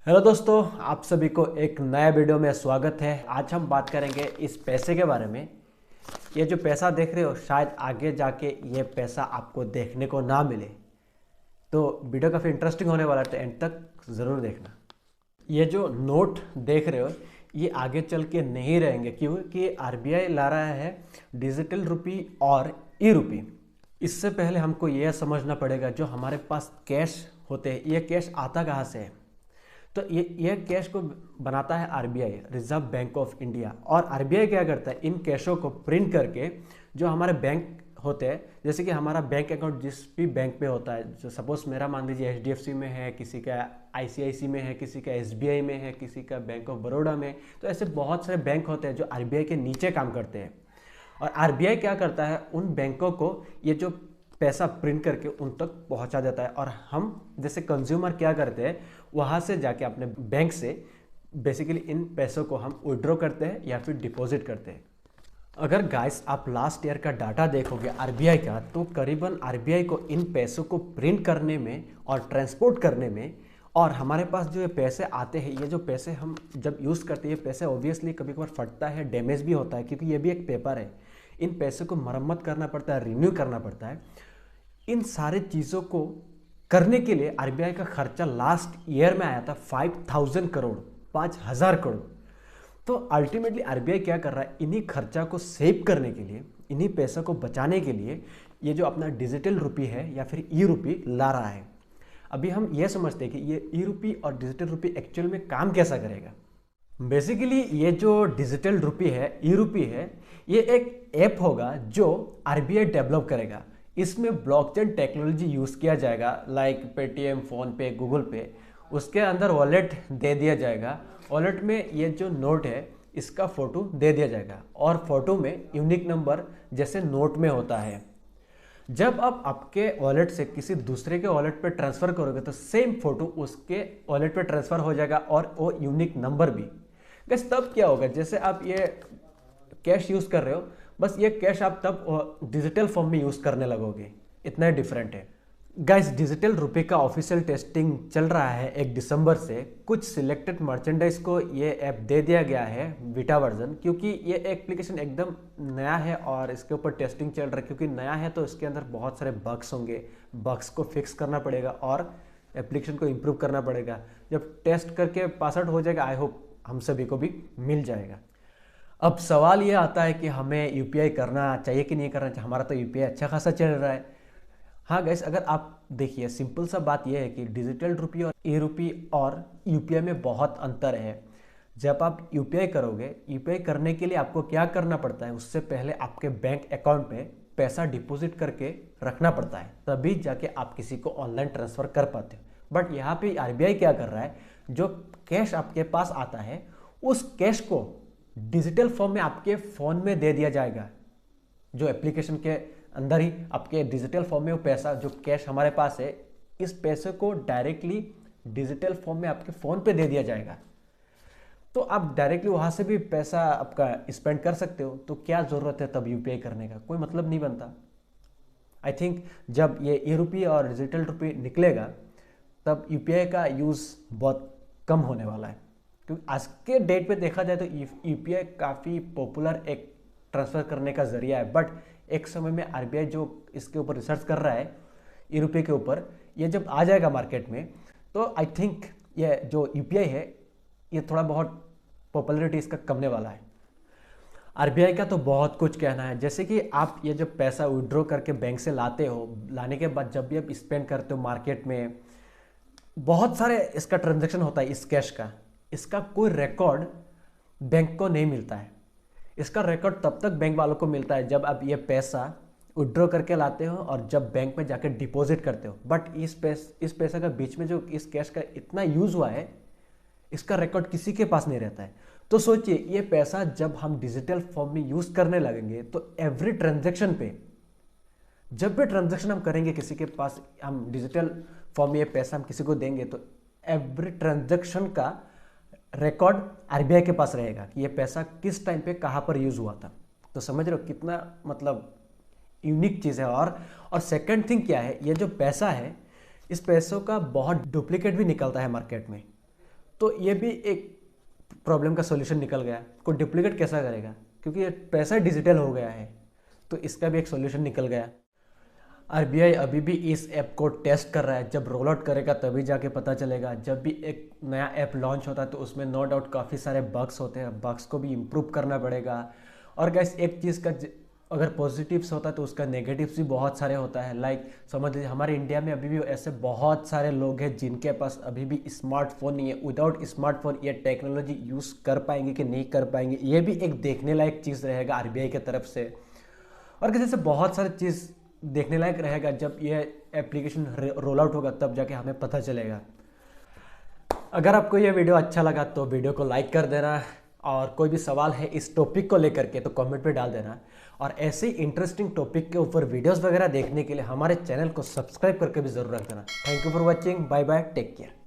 Hello दोस्तों, आप सभी को एक नया वीडियो में स्वागत है। आज हम बात करेंगे इस पैसे के बारे में। ये जो पैसा देख रहे हो, शायद आगे जाके ये पैसा आपको देखने को ना मिले, तो वीडियो काफ़ी इंटरेस्टिंग होने वाला है, तो एंड तक ज़रूर देखना। ये जो नोट देख रहे हो, ये आगे चल के नहीं रहेंगे, क्योंकि आरबीआई ला रहा है डिजिटल रुपी और ई रुपी। इससे पहले हमको यह समझना पड़ेगा, जो हमारे पास कैश होते हैं, ये कैश आता कहाँ से है। तो ये कैश को बनाता है RBI, reserve bank of India. और आरबीआई क्या करता है, इन कैशों को प्रिंट करके जो हमारे बैंक होते हैं, जैसे कि हमारा बैंक अकाउंट जिस भी बैंक में होता है, जो सपोज मेरा मान लीजिए एचडीएफसी में है, किसी का आईसीआईसी में है, किसी का एसबीआई में है, किसी का बैंक ऑफ बड़ौदा में। तो ऐसे बहुत सारे बैंक होते हैं जो आरबीआई के नीचे काम करते हैं। और आरबीआई क्या करता है, उन बैंकों को ये जो पैसा प्रिंट करके उन तक पहुंचा देता है। और हम जैसे कंज्यूमर क्या करते हैं, वहाँ से जाके अपने बैंक से बेसिकली इन पैसों को हम विड्रॉ करते हैं या फिर डिपॉजिट करते हैं। अगर गाइस आप लास्ट ईयर का डाटा देखोगे आरबीआई का, तो करीबन आरबीआई को इन पैसों को प्रिंट करने में और ट्रांसपोर्ट करने में, और हमारे पास जो ये पैसे आते हैं, ये जो पैसे हम जब यूज़ करते हैं, ये पैसे ऑब्वियसली कभी कभार फटता है, डैमेज भी होता है, क्योंकि ये भी एक पेपर है। इन पैसों को मरम्मत करना पड़ता है, रिन्यू करना पड़ता है। इन सारे चीज़ों को करने के लिए आरबीआई का खर्चा लास्ट ईयर में आया था 5000 करोड़, 5000 करोड़। तो अल्टीमेटली आरबीआई क्या कर रहा है, इन्हीं खर्चा को सेव करने के लिए, इन्हीं पैसों को बचाने के लिए ये जो अपना डिजिटल रुपी है या फिर ई रुपी ला रहा है। अभी हम ये समझते हैं कि ये ई रुपी और डिजिटल रुपी एक्चुअल में काम कैसा करेगा। बेसिकली ये जो डिजिटल रुपी है, ई रुपी है, ये एक ऐप होगा जो आरबीआई डेवलप करेगा। इसमें ब्लॉकचेन टेक्नोलॉजी यूज़ किया जाएगा, लाइक पेटीएम, फ़ोनपे, गूगल पे। उसके अंदर वॉलेट दे दिया जाएगा। वॉलेट में ये जो नोट है, इसका फ़ोटो दे दिया जाएगा, और फोटो में यूनिक नंबर जैसे नोट में होता है। जब आप आपके वॉलेट से किसी दूसरे के वॉलेट पे ट्रांसफ़र करोगे, तो सेम फोटो उसके वॉलेट पे ट्रांसफ़र हो जाएगा, और वो यूनिक नंबर भी। बस तब क्या होगा, जैसे आप ये कैश यूज़ कर रहे हो, बस ये कैश आप तब डिजिटल फॉर्म में यूज़ करने लगोगे। इतना ही डिफरेंट है। गाइस, डिजिटल रुपए का ऑफिशियल टेस्टिंग चल रहा है 1 दिसंबर से। कुछ सिलेक्टेड मर्चेंडाइज को ये ऐप दे दिया गया है बीटा वर्जन, क्योंकि ये एप्लीकेशन एकदम नया है और इसके ऊपर टेस्टिंग चल रहा है। क्योंकि नया है तो इसके अंदर बहुत सारे बग्स होंगे, बग्स को फिक्स करना पड़ेगा और एप्लीकेशन को इम्प्रूव करना पड़ेगा। जब टेस्ट करके पास आउट हो जाएगा, आई होप हम सभी को भी मिल जाएगा। अब सवाल ये आता है कि हमें यूपीआई करना चाहिए कि नहीं करना चाहिए। हमारा तो यूपीआई अच्छा खासा चल रहा है। हाँ गैस, अगर आप देखिए, सिंपल सा बात यह है कि डिजिटल रुपी और ई रुपी और यूपीआई में बहुत अंतर है। जब आप यूपीआई करोगे, यूपीआई करने के लिए आपको क्या करना पड़ता है, उससे पहले आपके बैंक अकाउंट में पैसा डिपॉजिट करके रखना पड़ता है, तभी जाके आप किसी को ऑनलाइन ट्रांसफ़र कर पाते हो। बट यहाँ पे आरबीआई क्या कर रहा है, जो कैश आपके पास आता है, उस कैश को डिजिटल फॉर्म में आपके फ़ोन में दे दिया जाएगा। जो एप्लीकेशन के अंदर ही आपके डिजिटल फॉर्म में वो पैसा, जो कैश हमारे पास है, इस पैसे को डायरेक्टली डिजिटल फॉर्म में आपके फ़ोन पे दे दिया जाएगा। तो आप डायरेक्टली वहाँ से भी पैसा आपका स्पेंड कर सकते हो। तो क्या ज़रूरत है तब यूपीआई करने का, कोई मतलब नहीं बनता। आई थिंक जब ये ई रुपी और डिजिटल रुपी निकलेगा, तब यूपीआई का यूज़ बहुत कम होने वाला है। क्योंकि आज के डेट पे देखा जाए तो यूपीआई काफ़ी पॉपुलर एक ट्रांसफ़र करने का ज़रिया है। बट एक समय में आरबीआई जो इसके ऊपर रिसर्च कर रहा है, ई रुपये के ऊपर, ये जब आ जाएगा मार्केट में, तो आई थिंक ये जो यूपीआई है, ये थोड़ा बहुत पॉपुलरिटी इसका कमने वाला है। आरबीआई का तो बहुत कुछ कहना है। जैसे कि आप ये जब पैसा विड्रॉ करके बैंक से लाते हो, लाने के बाद जब भी आप स्पेंड करते हो मार्केट में, बहुत सारे इसका ट्रांजेक्शन होता है इस कैश का। इसका कोई रिकॉर्ड बैंक को नहीं मिलता है। इसका रिकॉर्ड तब तक बैंक वालों को मिलता है जब आप ये पैसा विड्रॉ करके लाते हो और जब बैंक में जाकर डिपॉजिट करते हो। बट इस पैसे का बीच में जो इस कैश का इतना यूज़ हुआ है, इसका रिकॉर्ड किसी के पास नहीं रहता है। तो सोचिए, ये पैसा जब हम डिजिटल फॉर्म में यूज़ करने लगेंगे, तो एवरी ट्रांजेक्शन पे, जब भी ट्रांजेक्शन हम करेंगे किसी के पास, हम डिजिटल फॉर्म में ये पैसा हम किसी को देंगे, तो एवरी ट्रांजेक्शन का रिकॉर्ड आरबीआई के पास रहेगा कि ये पैसा किस टाइम पे कहाँ पर यूज़ हुआ था। तो समझ रहे हो कितना मतलब यूनिक चीज़ है। और सेकंड थिंग क्या है, ये जो पैसा है, इस पैसों का बहुत डुप्लीकेट भी निकलता है मार्केट में। तो ये भी एक प्रॉब्लम का सॉल्यूशन निकल गया। कोई डुप्लीकेट कैसा करेगा, क्योंकि ये पैसा डिजिटल हो गया है, तो इसका भी एक सॉल्यूशन निकल गया। आरबीआई अभी भी इस ऐप को टेस्ट कर रहा है, जब रोल आउट करेगा तभी जाके पता चलेगा। जब भी एक नया ऐप लॉन्च होता है तो उसमें नो डाउट काफ़ी सारे बग्स होते हैं, बग्स को भी इम्प्रूव करना पड़ेगा। और गैस एक चीज़ का अगर पॉजिटिव्स होता है तो उसका नेगेटिव्स भी बहुत सारे होता है। लाइक समझ लीजिए हमारे इंडिया में अभी भी ऐसे बहुत सारे लोग हैं जिनके पास अभी भी स्मार्टफोन नहीं है। विदाउट स्मार्टफोन ये टेक्नोलॉजी यूज़ कर पाएंगे कि नहीं कर पाएंगे, ये भी एक देखने लायक चीज़ रहेगा आरबीआई की तरफ से। और जैसे बहुत सारी चीज़ देखने लायक रहेगा, जब ये एप्लीकेशन रोल आउट होगा तब जाके हमें पता चलेगा। अगर आपको ये वीडियो अच्छा लगा तो वीडियो को लाइक कर देना, और कोई भी सवाल है इस टॉपिक को लेकर के तो कमेंट पे डाल देना। और ऐसे ही इंटरेस्टिंग टॉपिक के ऊपर वीडियोस वगैरह देखने के लिए हमारे चैनल को सब्सक्राइब करके भी ज़रूर रख देना। Thank you for watching, bye bye, take care.